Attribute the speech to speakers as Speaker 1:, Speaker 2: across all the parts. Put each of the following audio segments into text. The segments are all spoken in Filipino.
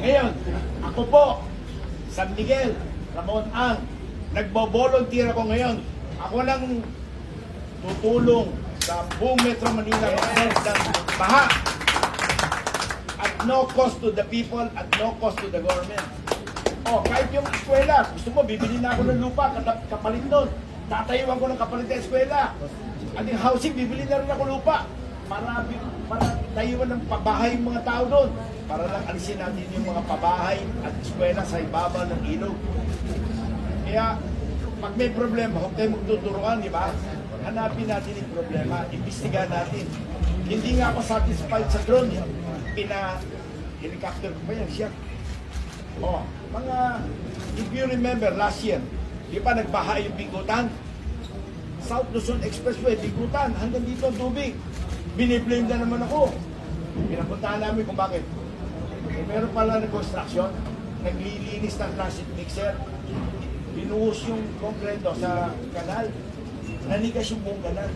Speaker 1: Ngayon, ako po, San Miguel, Ramon Ang, nagbo-volunteer ako ngayon. Ako lang tutulong sa buong Metro Manila ng baha. At no cost to the people, at no cost to the government. Oh, kahit yung eskwela, gusto mo, bibili na ako ng lupa, kapalit doon. Tatayuan ko ng kapalit ng eskwela. At yung housing, bibili na rin ako lupa. Para tayuan ng pabahay yung mga tao doon. Para lang alisin natin yung mga pabahay at eskwela sa ibabaw ng ilog. Kaya, pag may problema, huwag tayo magtuturuan, di ba? Hanapin natin yung problema, imbestigahan natin. Hindi nga ako satisfied sa drone. Helicopter ko pa yan, siya. Oh, if you remember, last year, di ba nagbaha yung Bigutan? South Luzon Expressway, Bigutan, hanggang dito ang tubig. Biniblame na naman ako. Pinapuntahan namin kung bakit. Meron pala ng construction, naglilinis ng transit mixer, binuhos yung konkreto sa kanal, nanigas yung buong kanal.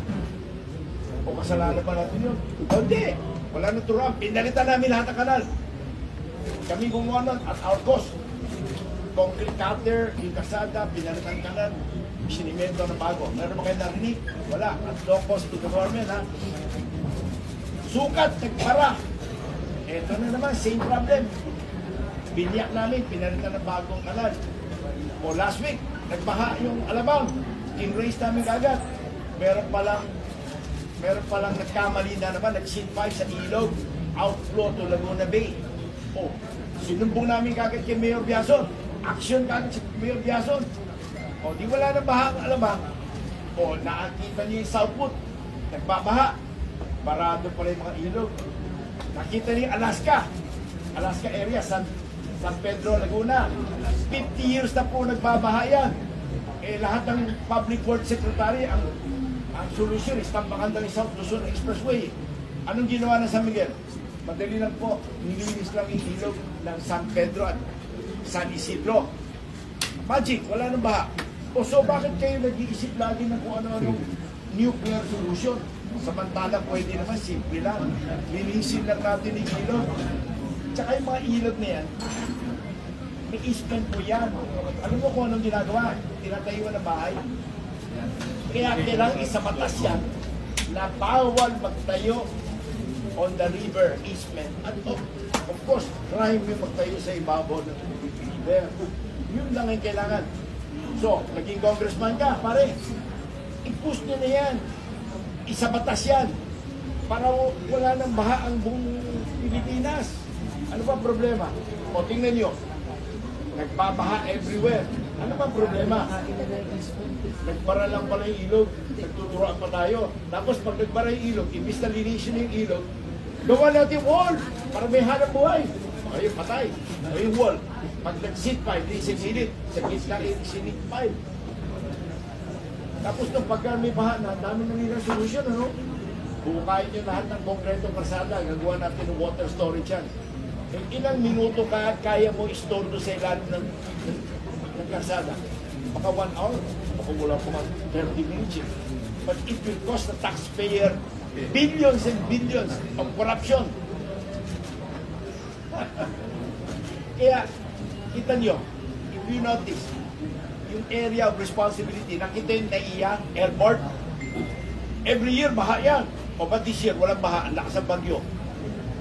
Speaker 1: O kasalanan pa natin yun? Hindi, wala na turuan. Pinalitan namin lahat ng kanal. Kami gumawa nun at our cost. Concrete cutter, yung kasada, pinalitan kanal, sinimento na bago. Meron ba kayo narinig? Wala. At no cost to the government, ha? Sukat, nagpara. Ito na naman, same problem. Binyak namin, pinalitan ng bagong kanal. O last week, nagbaha yung Alabang. In-raise namin agad. Meron palang nagkamali na naman, nag-sin 5 sa ilog, outflow to Laguna Bay. O, sinumbong namin kagad kay Mayor Biason. Action kagad si Mayor Biason. O, di wala na baha ang Alabang. O, nakakita niyo yung Southwood. Nagbabaha. Barado pala yung mga ilog. Nakita niyo Alaska area, San Pedro, Laguna. 50 years na po nagbabaha yan. Eh, lahat ng public works secretary, ang solusyon is tambakan ng South Luzon Expressway. Anong ginawa ng San Miguel? Madali lang po, nilinis lang yung ilog ng San Pedro at San Isidro. Magic, wala nang baha. O so bakit kayo nag-iisip lagi ng kung ano-anong nuclear solution? Samantala pwede naman, simple lang. Linisin lang natin yung ilog. Tsaka yung mga ilog na yan, may easement po yan. Alam mo kung anong ginagawa? Tinatayuan ng bahay. Kaya kailangan isa batas yan na bawal magtayo on the river easement. At of course, crime yung magtayo sa ibabaw ng river. Yun lang ang kailangan. So, naging congressman ka, pare. I-push nyo na yan. Isa batas yan. Para wala nang baha ang buong Pilipinas. Ano ba problema? O, tingnan nyo. Nagbabaha everywhere. Ano ba problema? Nagbara lang pala yung ilog. Nagtuturoan pa tayo. Tapos pag nagbara yung ilog, imbis na linisin yung ilog, gawa natin wall para may hanap buhay. Ayun, patay. Ayun, wall. Pag nag-sit pipe, di sinilid. Sa gitna, sinilid pipe. Tapos nung pagka may baha na, dami na nilang solusyon, ano? Bukayin nyo lahat ng konkretong karsada, gagawa natin ng water storage yan. Eh, ilang minuto kaya mo i-store doon sa ilalim ng karsada? Baka 1 hour, baka wala pa man 30 minutes. But it will cost the taxpayer billions and billions of corruption. Kaya, kita nyo, if you notice, yung area of responsibility, nakita yung NAIA, airport, every year baha yan. O ba this year, walang baha, ang lakas ng bagyo.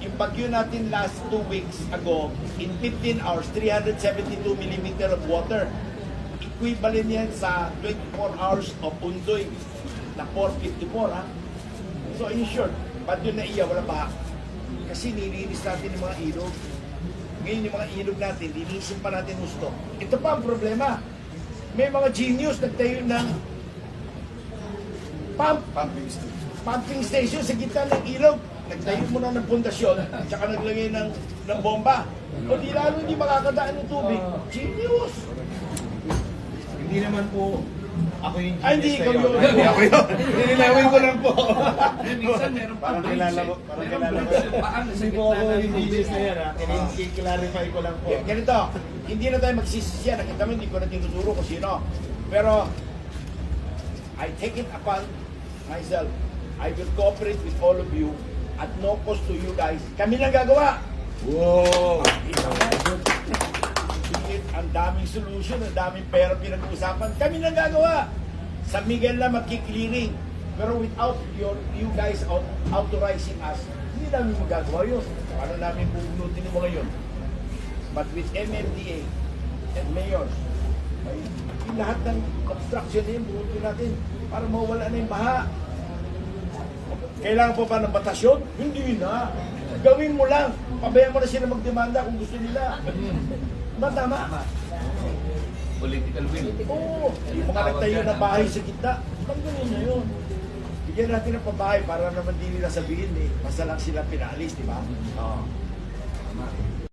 Speaker 1: Yung bagyo natin last 2 weeks ago, in 15 hours, 372 millimeter of water. Equivalent yan sa 24 hours of Undoy na 454, ha? So in short, bagyo na iya, walang baha. Kasi nilinis natin yung mga ilog. Ngayon yung mga ilog natin, linisin pa natin gusto. Ito pa ang problema. May mga genius nagtayo ng pumping station sa gitna ng ilog. Nagtayo mo na ng pundasyon, tsaka naglagay ng bomba. O di lalo hindi makakadaan ng tubig. Genius!
Speaker 2: Hindi naman po ako yung genius.
Speaker 1: Ay, hindi ikaw yun.
Speaker 2: Hindi ako yun. Nilinawin ko lang po.
Speaker 3: Minsan meron pa
Speaker 2: Parang kilala ko. Hindi po ako yung genius na yan, ha? I-clarify ko lang po.
Speaker 1: Ganito, hindi na tayo magsisisiya. Nakita mo, hindi ko na tinuturo kung sino. Pero, I take it upon myself. I will cooperate with all of you at no cost to you guys. Kami lang gagawa.
Speaker 2: Wow!
Speaker 1: Isang solution, ang daming pera pinag-uusapan. Kami nang gagawa. San Miguel na magkiklearing. Pero without you guys authorizing us, hindi namin magagawa yun. Paano namin bubunutin yung mga yun? But with MMDA and Mayor, ay, yung lahat ng obstruction na yun, bunutin natin para mawala na yung baha. Kailangan po ba ng batasyon? Hindi na. Gawin mo lang. Pabayaan mo na sila magdemanda kung gusto nila. Ba tama?
Speaker 3: Political will.
Speaker 1: Oo. Yung mga nagtayo na bahay sa gitna, tanggalin na yun. Bigyan natin ng pabahay para naman di nila sabihin basta lang sila pinalis, di ba? Oo. Tama.